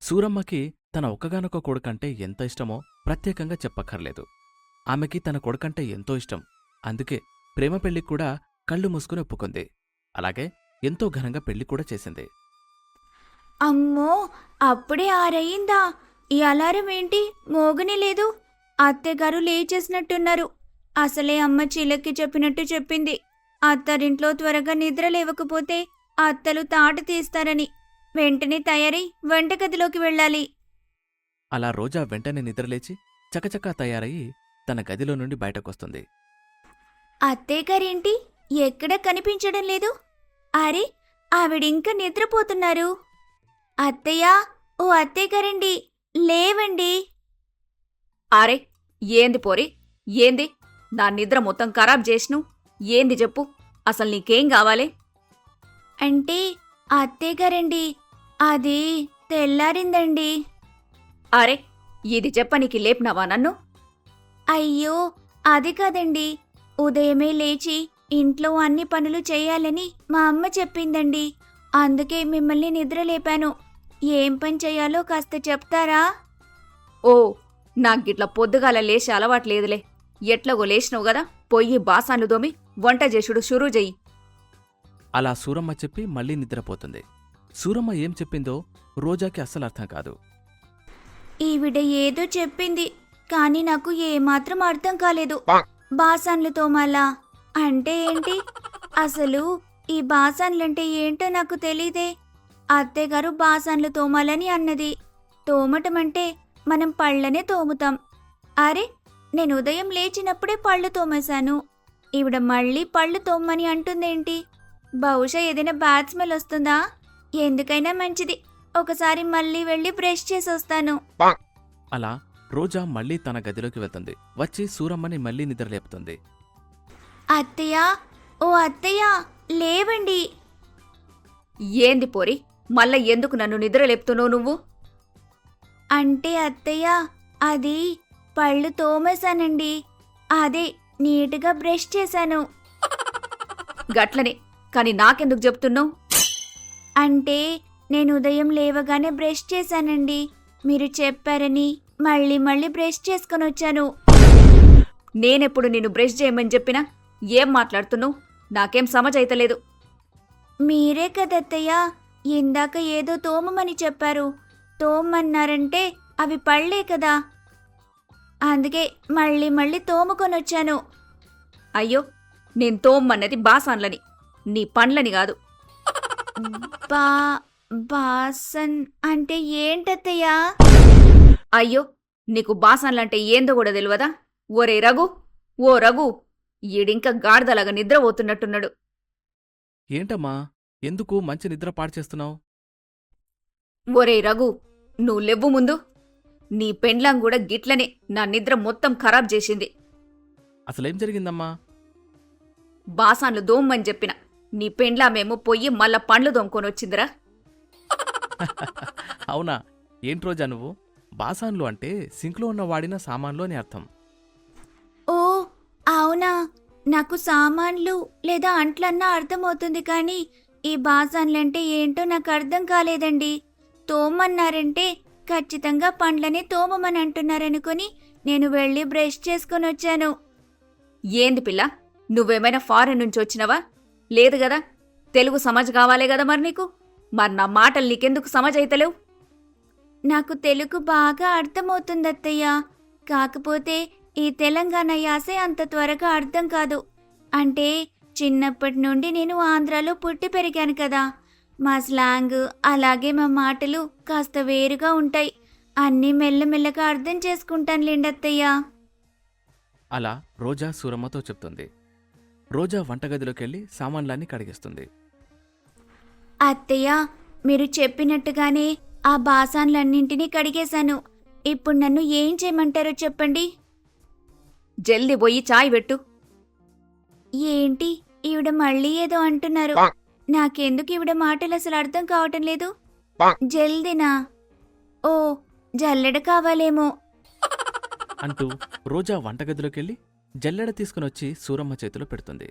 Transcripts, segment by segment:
సూరమ్మకి తన ఒక్కగానొక్క కొడుకంటే ఎంత ఇష్టమో ప్రత్యేకంగా చెప్పక్కర్లేదు. ఆమెకి తన కొడుకంటే ఎంతో ఇష్టం. అందుకే ప్రేమ పెళ్లికి కూడా కళ్ళు మూసుకుని ఒప్పుకుంది. అలాగే ఎంతో ఘనంగా పెళ్లి కూడా చేసింది. అమ్మో, అప్పుడే 6 అయిందా? ఈ అలారం ఏంటి మోగనే లేదు? అత్తయ్యగారు లేచేసినట్టున్నారు. అసలే అమ్మ చిలక్కి చెప్పినట్టు చెప్పింది, అత్తారింట్లో త్వరగా నిద్ర లేవకపోతే అత్తలు తాట తీస్తారని. వెంటనే తయారై వంటగదిలోకి వెళ్ళాలి. అలా రోజా వెంటనే నిద్రలేచి చకచకా తయారయ్యి తన గదిలో నుండి బయటకొస్తుంది. అత్తయ్యగారేంటి ఎక్కడా కనిపించడం లేదు? అరే, ఆవిడింకా నిద్రపోతున్నారు. అత్తయ్యా, ఓ అత్తయ్యగారండి, లేవండి. అరే, ఏంది పోరి, ఏంది? నా నిద్ర మొత్తం ఖరాబ్ చేసిను. ఏంది చెప్పు, అసలు నీకేం కావాలే? అంటే అత్తయ్యగారండి, అది తెల్లారిందండి. అరే, ఇది చెప్పనీకి లేపినావా నన్ను? అయ్యో, అది కాదండి. ఉదయమే లేచి ఇంట్లో అన్ని పనులు చేయాలని మా అమ్మ చెప్పిందండి. అందుకే మిమ్మల్ని నిద్రలేపాను. ఏం పని చెయ్యాలో కాస్త చెప్తారా? ఓ, నాకిట్లా పొద్దుగాల లేచి అలవాట్లేదులే. ఎట్లాగో లేచినావు గదా, పొయ్యి బాసాన్లు దోమి వంట చేసుడు షురూ చెయ్యి. అలా సూరమ్మ చెప్పి మళ్ళీ నిద్రపోతుంది. సూరమ్మ ఏం చెప్పిందో రోజాకి అస్సలు అర్థం కాదు. ఈవిడ ఏదో చెప్పింది, కానీ నాకు ఏమాత్రం అర్థం కాలేదు. బాసాన్లు తోమాలా అంటే ఏంటి? అసలు ఈ బాసాన్లంటే ఏంటో నాకు తెలీదే. అత్తయ్యగారు బాసాన్లు తోమాలని అన్నది. తోమటమంటే మనం పళ్ళనే తోముతాం. అరే, నేను ఉదయం లేచినప్పుడే పళ్ళు తోమేశాను. ఈవిడ మళ్ళీ పళ్ళు తోమ్మని అంటుందేంటి? బహుశా ఏదైనా బ్యాడ్ స్మెల్ వస్తుందా? ఎందుకైనా మంచిది, ఒకసారి మళ్ళీ వెళ్ళి బ్రష్ చేసి వస్తాను. అలా రోజా మళ్ళీ తన గదిలోకి వెళ్తుంది. వచ్చి సూరమ్మని మళ్ళీ నిద్రలేపుతుంది. అత్తయ్యా, ఓ అత్తయ్యా, లేవండి. ఏంది పోరి, మళ్ళా ఎందుకు నన్ను నిద్రలేపుతున్నావు నువ్వు? అంటే అత్తయ్య, అది పళ్ళు తోమేశానండి. అదే నీట్గా బ్రష్ చేశాను. గట్లనే, కాని నాకెందుకు చెప్తున్నావు? అంటే నేను ఉదయం లేవగానే బ్రష్ చేశానండి. మీరు చెప్పారని మళ్ళీ మళ్ళీ బ్రష్ చేసుకొని వచ్చాను. నేనెప్పుడు నిన్ను బ్రష్ చేయమని చెప్పినా? ఏం మాట్లాడుతున్నావు? నాకేం సమజైతలేదు. మీరే కదత్తయ్య ఇందాక ఏదో తోమమని చెప్పారు. తోమన్నారంటే అవి పళ్ళే కదా, అందుకే మళ్ళీ మళ్ళీ తోముకొనొచ్చాను. అయ్యో, నేను తోమ్మన్నది బాసాన్లని, నీ పండ్లని కాదు. బా బాసన్ అంటే ఏంటత్తయ్యా? అయ్యో, నీకు బాసాన్లంటే ఏందో కూడా తెలియదా? ఓరే రఘు, ఓ రఘు, ఈడింకా గాడిదలాగా నిద్రపోతున్నట్టున్నాడు. ఏంటమ్మా, ఎందుకు మంచి నిద్ర పాడుచేస్తున్నావు? ఒరే రఘు, నువ్వు లెవ్వు ముందు. నీ పెండ్లాం కూడా గిట్లనే నా నిద్ర మొత్తం ఖరాబ్ చేసింది. అసలేం జరిగిందమ్మా? బాసాన్లు దోమ్మని చెప్పిన, నీ పెండ్లామేమో పొయ్యి మళ్ళా పండ్లు దోముకొనొచ్చిందిరా. అవునా? ఏంటి రోజా నువ్వు? బాసాన్లు అంటే సింక్లో ఉన్న వాడిన సామాన్లు అని అర్థం. ఓ అవునా, నాకు సామాన్లు లేదా అంట్లన్నా అర్థమవుతుంది, కానీ ఈ బాసాన్లంటే ఏంటో నాకు అర్థం కాలేదండి. తోమన్నారంటే ఖచ్చితంగా పండ్లని తోమమని అంటున్నారనుకుని నేను వెళ్ళి బ్రష్ చేసుకొని వచ్చాను. ఏంది పిల్ల, నువ్వేమైనా ఫారెన్ నుంచి వచ్చినవా? లేదు గదా, తెలుగు సమజ్ కావాలే గదా మరి నీకు. మరి నా మాటలు నీకెందుకు సమజ్ అయితలేవు? నాకు తెలుగు బాగా అర్థమవుతుందత్తయ్య, కాకపోతే ఈ తెలంగాణ యాసే అంత త్వరగా అర్థం కాదు. అంటే చిన్నప్పటి నుండి నేను ఆంధ్రాలో పుట్టి పెరిగాను కదా, మా స్లాంగ్ అలాగే మా మాటలు కాస్త వేరుగా ఉంటాయి. అన్నీ మెల్లమెల్లగా అర్థం చేసుకుంటానులేండత్తయ్య. అలా రోజా సూరమ్మతో చెప్తుంది. రోజా వంటగదిలోకెళ్ళి సామాన్లన్నీ కడిగిస్తుంది. అత్తయ్య, మీరు చెప్పినట్టుగానే ఆ బాసాన్లన్నింటినీ కడిగేశాను. ఇప్పుడు నన్ను ఏం చేయమంటారో చెప్పండి. జల్ది పోయి చాయ్ పెట్టు. ఏంటి, ఈవిడ మళ్ళీ ఏదో అంటున్నారు. నాకెందుకు ఈవిడ మాటలు అసలు అర్థం కావటం లేదు. జల్దినా? ఓ, జల్లెడ కావాలేమో అంటూ రోజా వంటగదిలోకెళ్ళి జల్లెడ తీసుకునొచ్చి సూరమ్మ చేతిలో పెడుతుంది.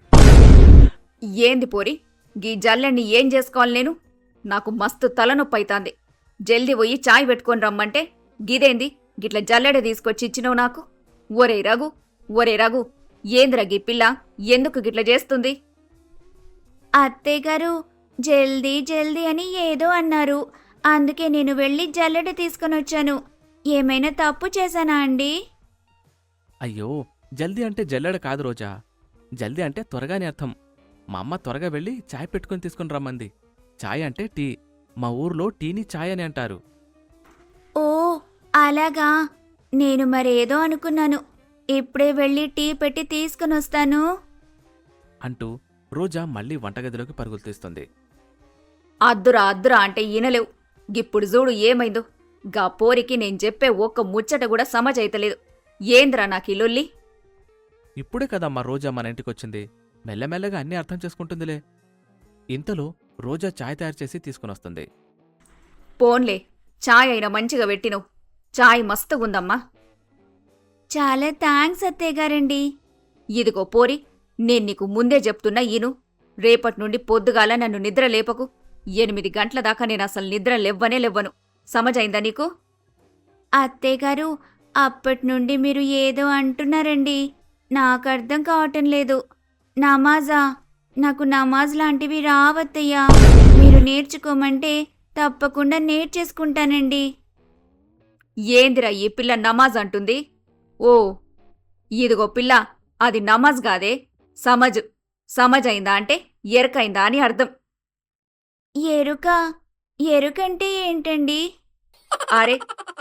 ఏంది పోరి, గీ జల్లెణ్ణి ఏం చేసుకోవాలి నేను? నాకు మస్తు తలనొప్పైతాంది. జల్ది పోయి చాయ్ పెట్టుకొని రమ్మంటే గిదేంది గిట్ల జల్లెడ తీసుకొచ్చి ఇచ్చినావు నాకు? ఒరే రఘు ఏందిరా గీ పిల్ల ఎందుకు గిట్ల చేస్తుంది? అత్తయ్యగారు జల్దీ జల్దీ అని ఏదో అన్నారు, అందుకే నేను వెళ్ళి జల్లెడ తీసుకొని వచ్చాను. ఏమైనా తప్పు చేశానా అండి? అయ్యో, జల్దీ అంటే జల్లెడ కాదు రోజా. జల్దీ అంటే త్వరగానే అర్థం. మా అమ్మ త్వరగా వెళ్ళి చాయ్ పెట్టుకుని తీసుకుని రమ్మంది. చాయ్ అంటే టీ. మా ఊర్లో టీని చాయ్ అని అంటారు. ఓ అలాగా, నేను మరేదో అనుకున్నాను. ఇప్పుడే వెళ్ళి టీ పెట్టి తీసుకుని వస్తాను అంటూ రోజా మళ్ళీ వంటగదిలోకి పరుగులు తీస్తుంది. అద్దురా అంటే ఈనలేవు. గిప్పుడు చూడు ఏమైందో. గా పోరికి నేను చెప్పే ఒక్క ముచ్చట కూడా సమజైతలేదు. ఏంద్రా నాకీ లొల్లి? ఇప్పుడే కదమ్మా రోజా మన ఇంటికొచ్చింది. మెల్లమెల్లగా అన్నీ అర్థం చేసుకుంటుందిలే. ఇంతలో రోజా చాయ్ తయారు చేసి తీసుకునొస్తుంది. పోన్లే, చాయ్ అయినా మంచిగా పెట్టినవు. చాయ్ మస్తుగుందమ్మా. చాలా థ్యాంక్స్ అత్తయ్యగారండి. ఇదిగో పోరి, నేను నీకు ముందే చెప్తున్నా ఈను. రేపటి నుండి పొద్దుగాల నన్ను నిద్ర లేపకు. 8 గంటల దాకా నేను అసలు నిద్ర లేవ్వను. సమజైందా నీకు? అత్తయ్యగారు, అప్పటి నుండి మీరు ఏదో అంటున్నారండి, నాకు అర్థం కావటం లేదు. నమాజా? నాకు నమాజ్ లాంటివి రావత్తయ్యా. మీరు నేర్చుకోమంటే తప్పకుండా నేర్చేసుకుంటానండి. ఏందిరా ఈ పిల్ల నమాజ్ అంటుంది? ఓ ఇదిగో పిల్ల, అది నమాజ్ కాదే, సమజైందా అంటే ఎరకైందా అని అర్థం. ఎరుకంటే ఏంటండి? అరే,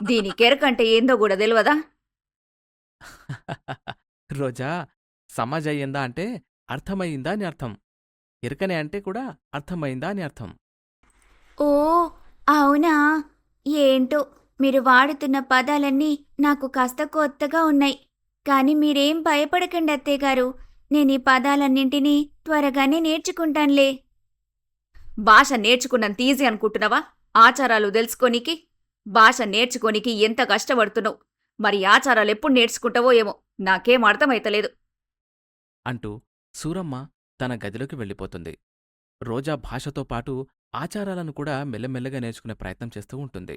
దీనికెరకంటే ఏందో కూడా తెలియదా? రోజా, సమజయ్యిందా అంటే అర్థమయ్యిందా అని అర్థం. ఇరకనే అంటే కూడా అర్థమైందా అని అర్థం. ఓ అవునా? ఏంటో మీరు వాడుతున్న పదాలన్నీ నాకు కాస్త కొత్తగా ఉన్నాయి. కానీ మీరేం భయపడకండి అత్తయ్యగారు, నేను ఈ పదాలన్నింటినీ త్వరగానే నేర్చుకుంటానులే. భాష నేర్చుకున్నంత ఈజీ అనుకుంటున్నావా ఆచారాలు తెలుసుకోనికి? భాష నేర్చుకోనికి ఎంత కష్టపడుతున్నావు. మరి ఆచారాలు ఎప్పుడు నేర్చుకుంటావో ఏమో, నాకేం అర్థమైతలేదు అంటూ సూరమ్మ తన గదిలోకి వెళ్ళిపోతుంది. రోజా భాషతో పాటు ఆచారాలను కూడా మెల్లమెల్లగా నేర్చుకునే ప్రయత్నం చేస్తూ ఉంటుంది.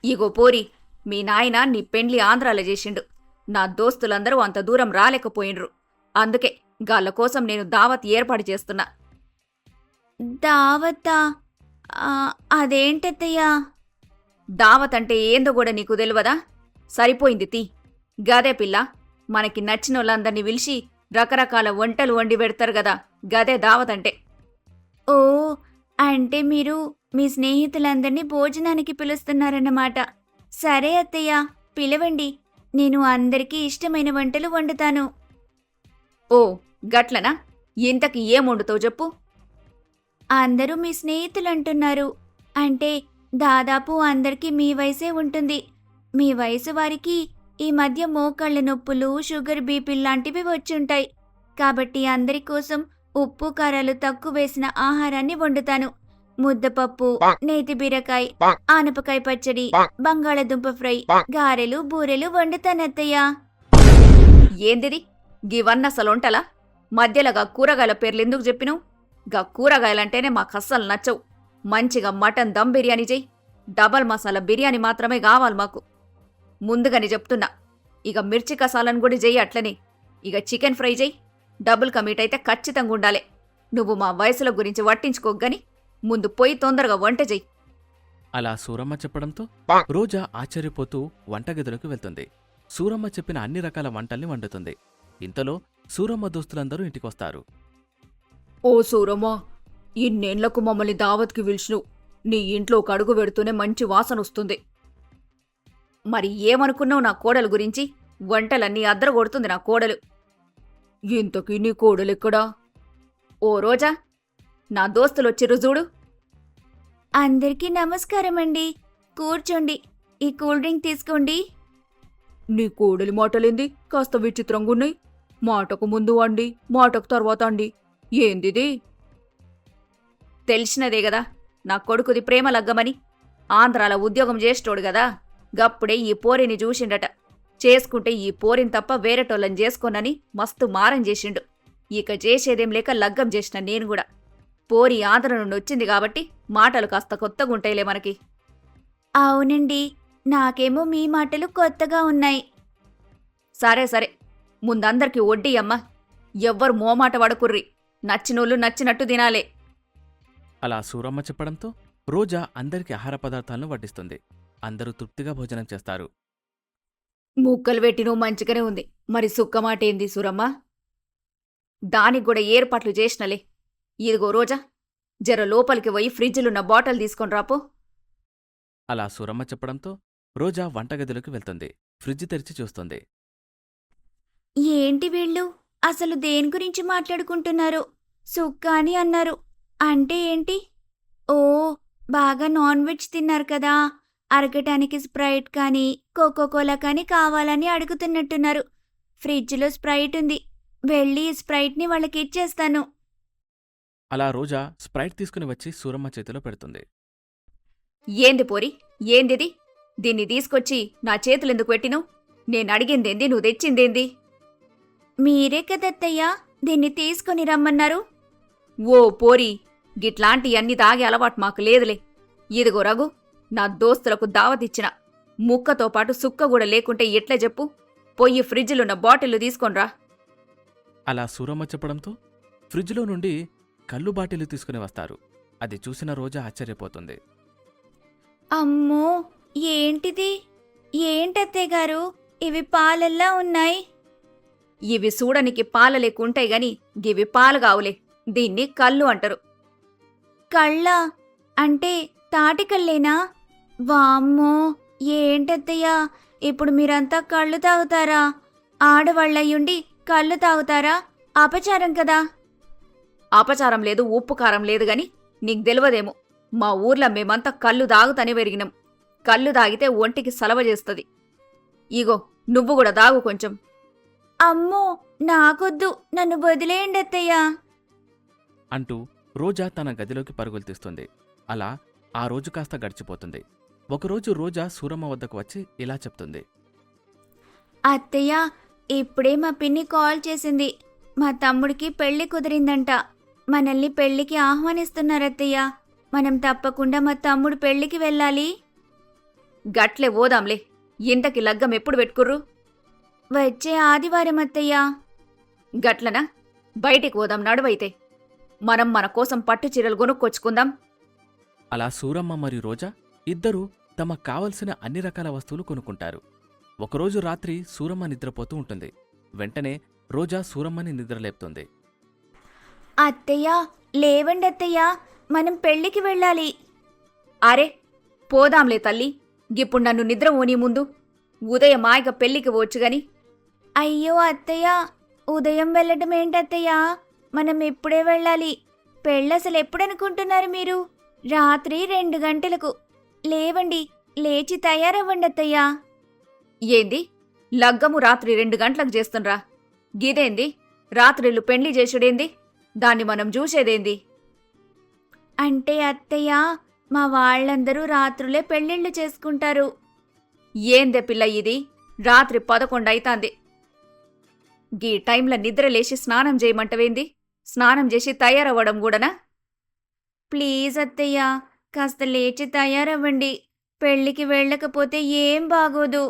ఇగో పోరి, మీ నాయన నీ పెండ్లి ఆంధ్రాలో చేసిండు. నా దోస్తులందరూ అంత దూరం రాలేకపోయిన్రు. అందుకే గాళ్ళ కోసం నేను దావత్ ఏర్పాటు చేస్తున్నా. దావతా? అదేంటత్తయ్యా? దావత్ అంటే ఏందో కూడా నీకు తెలియదా? సరిపోయింది తీ. గదే పిల్ల, మనకి నచ్చినోళ్ళందర్నీ పిలిచి రకరకాల వంటలు వండి పెడతారు గదా, గదే దావత్ అంటే. ఓ అంటే మీరు మీ స్నేహితులందరినీ భోజనానికి పిలుస్తున్నారన్నమాట. సరే అత్తయ్య, పిలవండి. నేను అందరికీ ఇష్టమైన వంటలు వండుతాను. ఓ గట్లనా? ఇంతకి ఏం వండుతావు చెప్పు? అందరూ మీ స్నేహితులంటున్నారు అంటే దాదాపు అందరికీ మీ వయసే ఉంటుంది. మీ వయసు వారికి ఈ మధ్య మోకాళ్ళ నొప్పులు, షుగర్, బీపీ లాంటివి వచ్చుంటాయి. కాబట్టి అందరి కోసం ఉప్పు కారాలు తక్కువ వేసిన ఆహారాన్ని వండుతాను. ముద్దపప్పు, నేతి బీరకాయ, ఆనపకాయ పచ్చడి, బంగాళదుంప ఫ్రై, గారెలు, బూరెలు వండుతానత్తయ్యా. ఏందిది గివన్నసలొంటలా? మధ్యలోగా కూరగాయల పేర్లెందుకు చెప్పినావు? గా కూరగాయలంటేనే మాకస్సలు నచ్చవు. మంచిగా మటన్ దమ్ బిర్యానీ చెయ్యి. డబల్ మసాలా బిర్యానీ మాత్రమే కావాలి మాకు. ముందుగానే చెప్తున్నా. ఇక మిర్చి కసాలను కూడా చెయ్యి అట్లనే. ఇక చికెన్ ఫ్రై చెయ్యి. డబుల్ కమీట్ అయితే ఖచ్చితంగా ఉండాలి. నువ్వు మా వయసుల గురించి వట్టించుకోగని ముందు పోయి తొందరగా వంట చెయ్యి. అలా సూరమ్మ చెప్పడంతో రోజా ఆశ్చర్యపోతూ వంటగదిలోకి వెళ్తుంది. సూరమ్మ చెప్పిన అన్ని రకాల వంటల్ని వండుతుంది. ఇంతలో సూరమ్మ దోస్తులందరూ ఇంటికొస్తారు. ఓ సూరమ్మా, ఇన్నేళ్లకు మమ్మల్ని దావత్కి పిలిచినవు. నీ ఇంట్లో ఒక అడుగు పెడుతూనే మంచి వాసనొస్తుంది. మరి ఏమనుకున్నావు నా కోడలు గురించి? వంటలన్నీ అద్దరగొడుతుంది నా కోడలు. ఇంతకీ నీ కోడలెక్కడా? ఓ రోజా, నా దోస్తులొచ్చిర్రు చూడు. అందరికీ నమస్కారం అండి. కూర్చోండి. ఈ కూల్ డ్రింక్ తీసుకోండి. నీ కోడలి మాటలేంది కాస్త విచిత్రంగున్నాయి. మాటకు ముందు అండి, మాటకు తర్వాత అండి. ఏందిది? తెలిసినదే గదా నా కొడుకుది ప్రేమ లగ్గమని. ఆంధ్రాల ఉద్యోగం చేసేటోడు గదా, గప్పుడే ఈ పోరిని చూసిండట. చేసుకుంటే ఈ పోరిని తప్ప వేరేటోళ్ళని చేసుకోనని మస్తు మారం చేసిండు. ఇక చేసేదేం లేక లగ్గం చేసిన నేను కూడా. పోరి ఆంధ్ర నుండి వచ్చింది కాబట్టి మాటలు కాస్త కొత్తగుంటాయిలే మనకి. అవునండి, నాకేమో మీ మాటలు కొత్తగా ఉన్నాయి. సరే సరే, ముందందరికి వడ్డీ అమ్మా. ఎవ్వరు మోమాట వడకుర్రి. నచ్చినోళ్ళు నచ్చినట్టు తినాలే. అలా సూరమ్మ చెప్పడంతో రోజా అందరికి ఆహార పదార్థాలను వడ్డిస్తుంది. అందరూ తృప్తిగా భోజనం చేస్తారు. ముక్కలు పెట్టినో మంచిగానే ఉంది. మరి సుక్కమాట ఏంది సూరమ్మ? దానికి కూడా ఏర్పాట్లు చేసినలే. ఇదిగో రోజా, జర లోపలికి పోయి ఫ్రిడ్జ్లున్న బాటిల్ తీసుకొని రాపో. అలా సూరమ్మ చెప్పడంతో రోజా వంటగదిలోకి వెళ్తుంది. ఫ్రిడ్జ్ తెరిచి చూస్తుంది. ఏంటి వీళ్ళు అసలు దేని గురించి మాట్లాడుకుంటున్నారు? సుక్క అని అన్నారు. అంటే ఏంటి? ఓ, బాగా నాన్ వెజ్ తిన్నారు కదా, అరగటానికి స్ప్రైట్ కానీ కోకోకోలా కానీ కావాలని అడుగుతున్నట్టున్నారు. ఫ్రిడ్జ్లో స్ప్రైట్ ఉంది, వెళ్ళి ఈ స్ప్రైట్ని వాళ్ళకి ఇచ్చేస్తాను. అలా రోజా స్ప్రైట్ తీసుకుని వచ్చి సూరమ్మ చేతిలో పెడుతుంది. ఏంది పోరి, ఏందిది? దీన్ని తీసుకొచ్చి నా చేతులెందుకు పెట్టినవు? నేనడిగిందేంది, నువ్వు తెచ్చిందేంది? మీరే కదత్తయ్యా దీన్ని తీసుకొని రమ్మన్నారు. ఓ పోరి, గిట్లాంటియన్నీ తాగే అలవాటు మాకు లేదులే. ఇదిగో రఘు, నా దోస్తులకు దావతిచ్చిన ముక్కతో పాటు సుక్క కూడా లేకుంటే ఎట్లా చెప్పు? పొయ్యి ఫ్రిడ్జ్లున్న బాటిల్లు తీసుకొనిరా. అలా సూరమ్మ చెప్పడంతో ఫ్రిడ్జ్లో నుండి కళ్ళు బాటిల్ తీసుకుని వస్తారు. అది చూసిన రోజా ఆశ్చర్యపోతుంది. అమ్మో, ఏంటిది? ఏంటత్తయ్య గారు, ఇవి పాలల్లా ఉన్నాయి. ఇవి చూడనికి పాల లేకుంటాయి గాని గివి పాలు కావులే. దీన్ని కళ్ళు అంటారు. కళ్ళ అంటే తాటికల్లేనా? వామ్మో, ఏంటత్తయ్యా, ఇప్పుడు మీరంతా కళ్ళు తాగుతారా? ఆడవాళ్ళయ్యుండి కళ్ళు తాగుతారా? అపచారం కదా. అపచారం లేదు, ఉప్పు కారం లేదు గాని నీకు తెలియదేమో, మా ఊర్లో మేమంతా కళ్ళు దాగుతనే పెరిగినాం. కళ్ళు దాగితే ఒంటికి సలవ చేస్తుంది. ఇగో నువ్వు కూడా దాగు కొంచెం. అమ్మో, నాకొద్దు, నన్ను వదిలేయండి అత్తయ్యా. అంటూ రోజా తన గదిలోకి పరుగులు తీస్తుంది. అలా ఆ రోజు కాస్త గడిచిపోతుంది. ఒకరోజు రోజా సూరమ్మ వద్దకు వచ్చి ఇలా చెప్తుంది. అత్తయ్య, ఇప్పుడే మా పిన్ని కాల్ చేసింది. మా తమ్ముడికి పెళ్లి కుదిరిందంట. మనల్ని పెళ్లికి ఆహ్వానిస్తున్నారత్తయ్య. మనం తప్పకుండా మా తమ్ముడు పెళ్లికి వెళ్ళాలి. గట్లే ఓదాంలే. ఇంతకి లగ్గం ఎప్పుడు పెట్టుకుర్రు? వచ్చే ఆదివారం అత్తయ్య. గట్లనా? బయటికి పోదాం నడువైతే. మనం మన కోసం పట్టు చీరలు కొనుక్కొచ్చుకుందాం. అలా సూరమ్మ మరియు రోజా ఇద్దరూ తమకు కావలసిన అన్ని రకాల వస్తువులు కొనుక్కుంటారు. ఒకరోజు రాత్రి సూరమ్మ నిద్రపోతూ ఉంటుంది. వెంటనే రోజా సూరమ్మని నిద్రలేపుతుంది. అత్తయ్య, లేవండి అత్తయ్య, మనం పెళ్లికి వెళ్ళాలి. అరే పోదాంలే తల్లి. గిప్పుడు నన్ను నిద్ర ఓని ముందు ఉదయం మాయక పెళ్లికి వచ్చుగాని. అయ్యో అత్తయ్య, ఉదయం వెళ్ళటం ఏంటత్తయ్య? మనం ఇప్పుడే వెళ్ళాలి. పెళ్ళసలు ఎప్పుడనుకుంటున్నారు మీరు? రాత్రి 2 గంటలకు. లేవండి, లేచి తయారవ్వండి అత్తయ్యా. ఏంది? లగ్గము రాత్రి 2 గంటలకు చేస్తుండ్రా? గిదేంది? రాత్రిళ్ళు పెండ్లి చేసుడేంది? దాన్ని మనం చూసేదేంది? అంటే అత్తయ్య, మా వాళ్ళందరూ రాత్రులే పెళ్ళిళ్ళు చేసుకుంటారు. ఏందే పిల్ల ఇది? రాత్రి 11 అయితాంది. గీ టైంలో నిద్రలేసి స్నానం చేయమంటవేంది? స్నానం చేసి తయారవ్వడం కూడానా? ప్లీజ్ అత్తయ్య, కాస్త లేచి తయారవ్వండి. పెళ్లికి వెళ్ళకపోతే ఏం బాగోదు.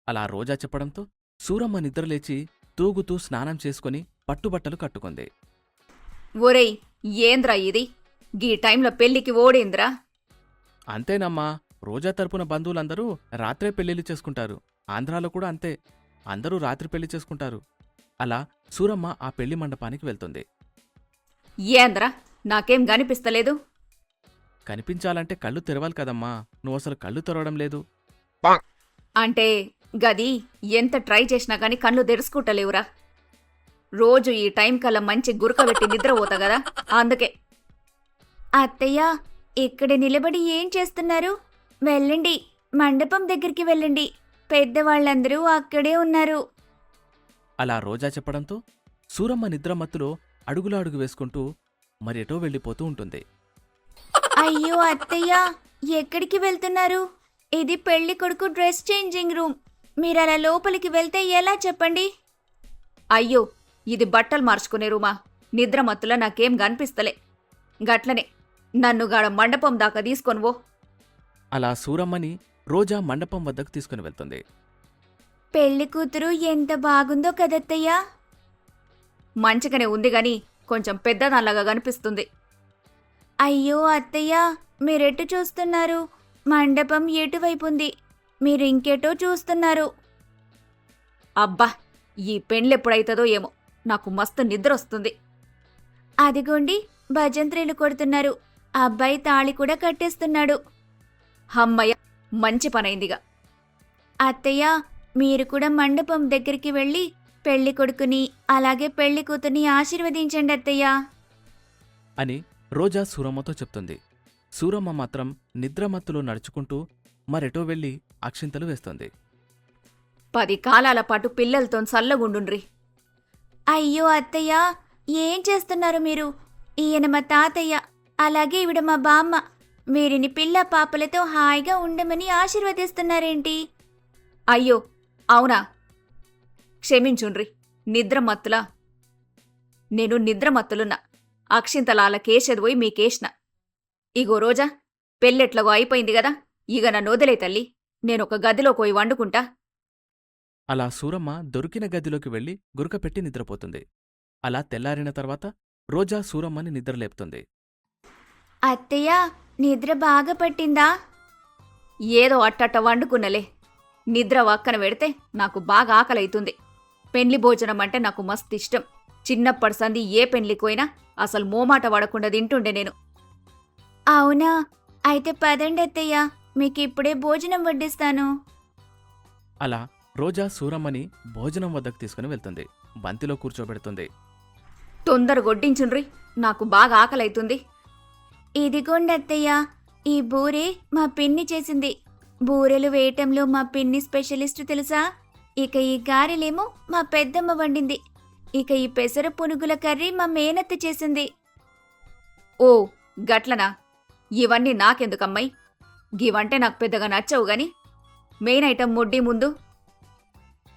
అలా రోజా చెప్పడంతో సూరమ్మ నిద్రలేచి తూగుతూ స్నానం చేసుకుని పట్టుబట్టలు కట్టుకుంది. ఒరేయ్, ఏంద్రా ఇది? గీ టైంలో పెళ్లికి ఓడేంద్రా? అంతేనమ్మా, రోజా తరపున బంధువులందరూ రాత్రే పెళ్లిళ్ళు చేసుకుంటారు. ఆంధ్రాలో కూడా అంతే, అందరూ రాత్రి పెళ్లి చేసుకుంటారు. అలా సూరమ్మ ఆ పెళ్లి మండపానికి వెళ్తుంది. ఏంద్రా, నాకేం కనిపిస్తలేదు? కనిపించాలంటే కళ్ళు తెరవాలి కదమ్మా, నువ్వు అసలు కళ్ళు తెరవడం లేదు. అంటే గది ఎంత ట్రై చేసినా కాని కళ్ళు తెరుచుకుంటలేవురా. రోజు ఈ టైం కల్లా మంచి గురకబెట్టి నిద్రపోతా కదా, అందుకే. అత్తయ్య, ఇక్కడ నిలబడి ఏం చేస్తున్నారు? వెళ్ళండి, మండపం దగ్గరికి వెళ్ళండి. పెద్దవాళ్ళందరూ అక్కడే ఉన్నారు. అలా రోజా చెప్పడంతో సూరమ్మ నిద్రమత్తులో అడుగులా అడుగు వేసుకుంటూ మరెటో వెళ్ళిపోతూ ఉంటుంది. అయ్యో అత్తయ్య, ఎక్కడికి వెళ్తున్నారు? ఇది పెళ్లి కొడుకు డ్రెస్ చేంజింగ్ రూమ్. మీరలా లోపలికి వెళ్తే ఎలా చెప్పండి? అయ్యో, ఇది బట్టలు మార్చుకునే రూమా? నిద్రమత్తులో నాకేం కనిపిస్తలే. గట్లనే నన్ను గాడ మండపం దాకా తీసుకొనివో. అలా సూరమ్మని రోజా మండపం వద్దకు తీసుకుని వెళ్తుంది. పెళ్లి కూతురు ఎంత బాగుందో కదత్తయ్యా. మంచిగానే ఉంది గాని కొంచెం పెద్దదానిలాగా కనిపిస్తుంది. అయ్యో అత్తయ్య, మీరెటు చూస్తున్నారు? మండపం ఎటువైపుంది? మీరు ఇంకెటో చూస్తున్నారు. అబ్బా, ఈ పెండ్లెప్పుడైతుందో ఏమో, నాకు మస్తు నిద్రొస్తుంది. అదిగోండి, భజంత్రీలు కొడుతున్నారు. అబ్బాయి తాళి కూడా కట్టేస్తున్నాడు. హమ్మయ్య, మంచి పనైందిగా. అత్తయ్య, మీరు కూడా మండపం దగ్గరికి వెళ్ళి పెళ్లి కొడుకుని అలాగే పెళ్లి కూతుర్ని ఆశీర్వదించండి అత్తయ్య. అని రోజా సూరమ్మతో చెప్తుంది. సూరమ్మ మాత్రం నిద్రమత్తులో నడుచుకుంటూ మరెటో వెళ్లి అక్షింతలు వేస్తుంది. 10 కాలాల పాటు పిల్లలతో సల్లగుండుండ్రి. అయ్యో అత్తయ్య, ఏం చేస్తున్నారు మీరు? ఈయన మా తాతయ్య, అలాగే ఈవిడ మా బామ్మ. వీరిని పిల్ల పాపలతో హాయిగా ఉండమని ఆశీర్వదిస్తున్నారేంటి? అయ్యో అవునా, క్షమించుండ్రి. నిద్రమత్తులా? నేను నిద్రమత్తులున్నా. అక్షింతలాల కేసేది పోయి మీకేష్న. ఇగో రోజా, పెళ్ళెట్లాగో అయిపోయింది గదా, ఇక నన్ను వదిలే తల్లి. నేనొక గదిలో పోయి వండుకుంటా. అలా సూరమ్మ దొరికిన గదిలోకి వెళ్లి గురకపెట్టి నిద్రపోతుంది. అలా తెల్లారిన తర్వాత రోజా సూరమ్మని నిద్రలేపుతుంది. అత్తయ్య, నిద్ర బాగా పట్టిందా? ఏదో అట్టట్ట వండుకున్నలే. నిద్ర వక్కన పెడితే నాకు బాగా ఆకలైతుంది. పెండ్లి భోజనం అంటే నాకు మస్తు ఇష్టం. చిన్నప్పటి సంది ఏ పెండ్లికోయినా అసలు మోమాట పడకుండా తింటుండే నేను. అవునా? అయితే పదండి అత్తయ్య, మీకిప్పుడే భోజనం వడ్డిస్తాను. అలా రోజా సూరమ్మని భోజనం వద్దకు తీసుకుని వెళ్తుంది. బంతిలో కూర్చోబెడుతుంది. తొందర గొడ్డించుండ్రి, నాకు బాగా ఆకలైతుంది. ఇదిగోండి అత్తయ్య, ఈ బూరె మా పిన్ని చేసింది. బూరెలు వేయటంలో మా పిన్ని స్పెషలిస్ట్ తెలుసా? ఇక ఈ గారెలేమో మా పెద్దమ్మ వండింది. ఇక ఈ పెసర పునుగుల కర్రీ మా మేనత్త చేసింది. ఓ గట్లనా? ఇవన్నీ నాకెందుకమ్మాయి? గివంటే నాకు పెద్దగా నచ్చవు గాని మెయిన్ ఐటెం ముడ్డి ముందు.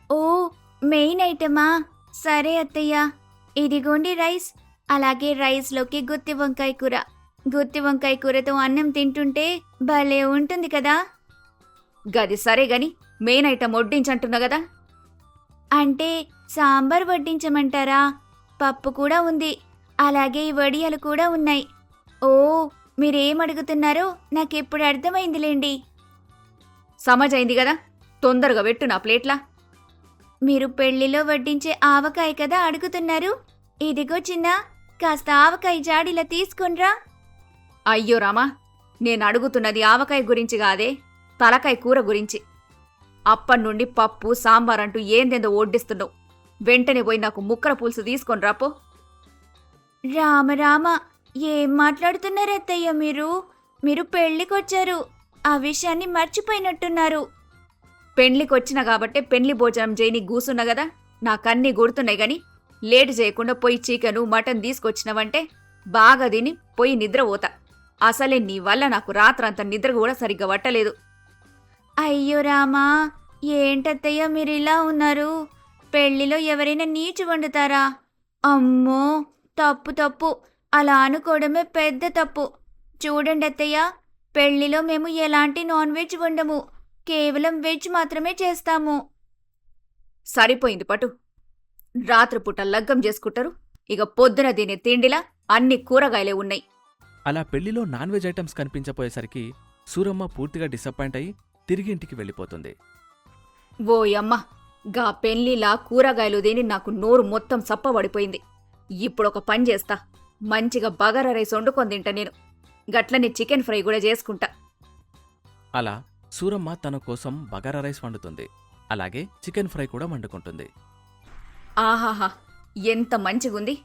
ఓ, మెయిన్ ఐటమా? సరే అత్తయ్య, ఇదిగోండి రైస్. అలాగే రైస్లోకి గుత్తి వంకాయ కూర. గుత్తి వంకాయ కూరతో అన్నం తింటుంటే భలే ఉంటుంది కదా. గది సరే గాని మెయిన్ ఐటెం వడ్డించంటున్నా గదా. అంటే సాంబార్ వడ్డించమంటారా? పప్పు కూడా ఉంది. అలాగే ఈ వడియాలు కూడా ఉన్నాయి. ఓ, మీరేమడుగుతున్నారో నాకెప్పుడు అర్థమైందిలేండి. సమజైంది గదా, తొందరగా పెట్టు నా ప్లేట్లా. మీరు పెళ్లిలో వడ్డించే ఆవకాయ కదా అడుగుతున్నారు? ఇదిగో చిన్న, కాస్త ఆవకాయ జాడిలా తీసుకునిరా. అయ్యో రామా, నేను అడుగుతున్నది ఆవకాయ గురించి కాదే, తలకాయ కూర గురించి. అప్పటినుండి పప్పు సాంబార్ అంటూ ఏందేందో వడ్డిస్తున్నావు. వెంటనే పోయి నాకు ముక్కల పులుసు తీసుకొని రాపో. రామ రామ, ఏం మాట్లాడుతున్నారు అత్తయ్య మీరు? మీరు పెళ్లికొచ్చారు, ఆ విషయాన్ని మర్చిపోయినట్టున్నారు. పెండ్లికొచ్చిన కాబట్టే పెండ్లి భోజనం చేయని కూసున్నా గదా, నాకన్నీ గుర్తున్నాయి గాని లేటు చేయకుండా పోయి చికెను మటన్ తీసుకొచ్చినవంటే బాగా తిని పోయి నిద్రపోతా. అసలే నీ వల్ల నాకు రాత్రంతా నిద్ర కూడా సరిగ్గా పట్టలేదు. అయ్యో రామా, ఏంటత్తయ్య మీరిలా ఉన్నారు? పెళ్లిలో ఎవరైనా నీచు వండుతారా? అమ్మో, తప్పు తప్పు, అలా అనుకోవడమే పెద్ద తప్పు. చూడండి అత్తయ్య, పెళ్లిలో మేము ఎలాంటి నాన్ వెజ్ వండము, కేవలం వెజ్ మాత్రమే చేస్తాము. సరిపోయింది పటు. రాత్రిపూట లగ్గం చేసుకుంటారు, ఇక పొద్దున తినే తిండిలా అన్ని కూరగాయలే ఉన్నాయి. అలా పెళ్లిలో నాన్ వెజ్ ఐటమ్స్ కనిపించపోయేసరికి సూరమ్మ పూర్తిగా డిసప్పాయింట్ అయి తిరిగి ఇంటికి వెళ్ళిపోతుంది. ఓయమ్మ, గా పెళ్లిలా కూరగాయలు తిని నాకు నోరు మొత్తం సప్పబడిపోయింది. ఇప్పుడొక పని చేస్తా, మంచిగా బగారా రైస్ వండుకొని తింటా నేను. గట్లనే చికెన్ ఫ్రై కూడా చేసుకుంటా. అలా సూరమ్మ తన కోసం బగారా రైస్ వండుతుంది. అలాగే చికెన్ ఫ్రై కూడా వండుకుంటుంది. ఆహాహా, ఎంత మంచిగుంది.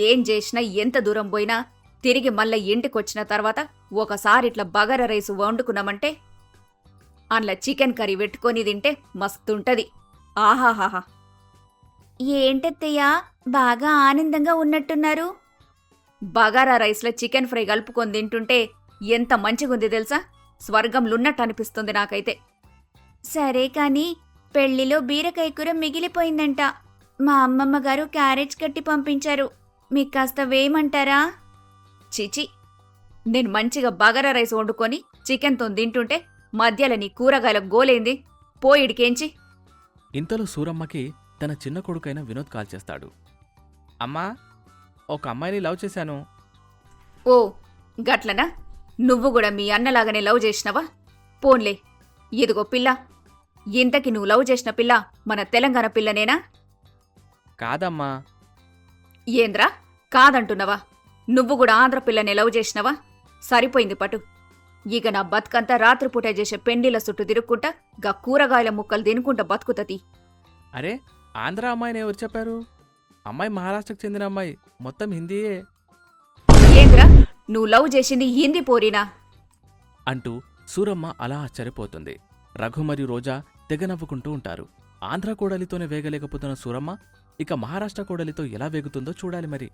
ఏం చేసినా ఎంత దూరం పోయినా తిరిగి మళ్ళా ఇంటికొచ్చిన తర్వాత ఒకసారి ఇట్లా బగారా రైసు వండుకున్నామంటే అందులో చికెన్ కర్రీ పెట్టుకొని తింటే మస్తుంటది. ఆహాహాహా. ఏంటత్తయ్య, బాగా ఆనందంగా ఉన్నట్టున్నారు? బగారా రైస్లో చికెన్ ఫ్రై కలుపుకొని తింటుంటే ఎంత మంచిగుంది తెలుసా? స్వర్గంలున్నట్టు అనిపిస్తుంది నాకైతే. సరే కాని, పెళ్లిలో బీరకాయ కూర మిగిలిపోయిందంట. మా అమ్మమ్మ గారు క్యారేజ్ కట్టి పంపించారు. మీకు కాస్త వేయమంటారా? చిచి, నేను మంచిగా బగారా రైస్ వండుకొని చికెన్తో తింటుంటే మధ్యలో నీ కూరగాయల గోలేంది పోయిడికేంచి. ఇంతలో సూరమ్మకి తన చిన్న కొడుకైన వినోద్ కాల్ చేస్తాడు. అమ్మా, ఒక అమ్మాయిని లవ్ చేశాను. ఓ గట్లనా? నువ్వు కూడా మీ అన్నలాగానే లవ్ చేసినవా? పోన్లే, ఇదిగో పిల్ల. ఇంతకి నువ్వు లవ్ చేసిన పిల్ల మన తెలంగాణ పిల్లనేనా? కాదమ్మా. ఏంద్రా కాదంటున్నవా? నువ్వు కూడా ఆంధ్ర పిల్లనే లవ్ చేసినవా? సరిపోయింది పటు. ఇక నా బతుకంతా రాత్రిపూట చేసే పెండిల చుట్టూ తిరుక్కుంటా గా కూరగాయల ముక్కలు తినుకుంటా బతుకుతది. అరే, ఆంధ్ర అమ్మాయిని ఎవరు చెప్పారు? అమ్మాయి మహారాష్ట్రకు చెందిన అమ్మాయి, మొత్తం హిందీయే ఏంద్రా నువ్వు లవ్ చేసింది హిందీ పోరీనా? అంటూ సూరమ్మ అలా ఆశ్చర్యపోతుంది. రఘు మరియు రోజా తెగ నవ్వుకుంటూ ఉంటారు. ఆంధ్ర కోడలితోనే వేగలేకపోతున్న సూరమ్మ ఇక మహారాష్ట్ర కోడలితో ఎలా వేగుతుందో చూడాలి మరి.